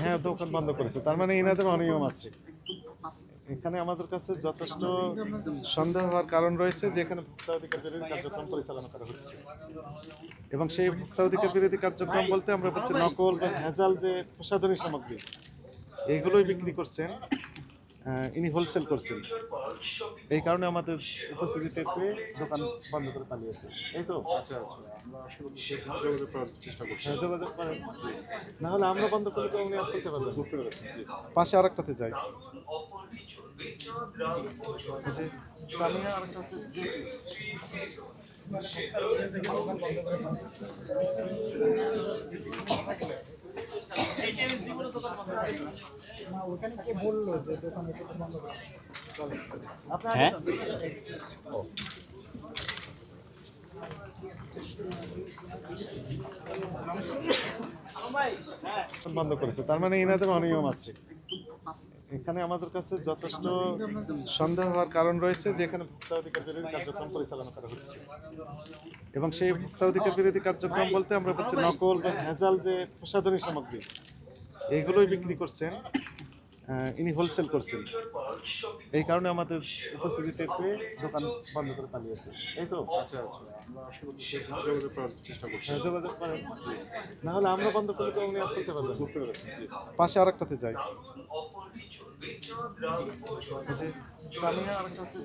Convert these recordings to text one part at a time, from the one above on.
হ্যাঁ, দোকান বন্ধ করেছে, তার মানে এনাদের অনিয়ম আছে। এখানে আমাদের কাছে যথেষ্ট সন্দেহ হওয়ার কারণ রয়েছে যে এখানে ভোক্তা অধিকার বিরোধী কার্যক্রম পরিচালনা করা হচ্ছে, এবং সেই ভোক্তা অধিকার বিরোধী কার্যক্রম বলতে আমরা বলছি নকল বা ভেজাল যে প্রসাধনী সামগ্রী এইগুলোই বিক্রি করছেন। ইনি হোলসেল করছেন, এই কারণে আমাদের উপস্থিতি টের পেয়ে দোকান বন্ধ করে পালিয়েছে। এই তো আমরা আসলে যোগাযোগ করার চেষ্টা করছি। হ্যাঁ, যোগাযোগ করেন, না হলে আমরা বন্ধ করলে তো উনি আর করতে পারবেন। বুঝতে পেরেছি। জি। পাশে আরেকটাতে যাই, সামিয়া আরেকটাতে ওখানে কে বললো যে দোকান বন্ধ করে হ্যাঁ বন্ধ করেছে, তার মানে এনাদের অনিয়ম আছে। এখানে আমাদের কাছে যথেষ্ট সন্দেহ হওয়ার কারণ রয়েছে যে এখানে ভোক্তা অধিকার বিরোধী কার্যক্রম পরিচালনা করা হচ্ছে, এবং সেই ভোক্তা অধিকার বিরোধী কার্যক্রম বলতে আমরা বলছি নকল বা ভেজাল যে প্রসাধনী সামগ্রী এইগুলোই বিক্রি করছেন। ইনি হোলসেল করছেন, এই কারণে আমাদের উপস্থিতি টের পেয়ে দোকান বন্ধ করে পালিয়েছে। এই তো আমরা আসলে যোগাযোগ করার চেষ্টা করছি। হ্যাঁ, যোগাযোগ করেন, না হলে আমরা বন্ধ করলে তো উনি আর করতে পারবেন। বুঝতে পেরেছি। জি। পাশে আরেকটাতে যাই, সামিয়া আরেকটাতে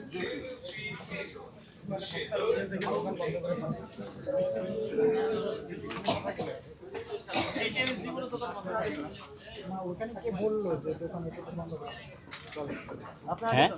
ওখানে কে বললো যে দোকান বন্ধ করে হ্যাঁ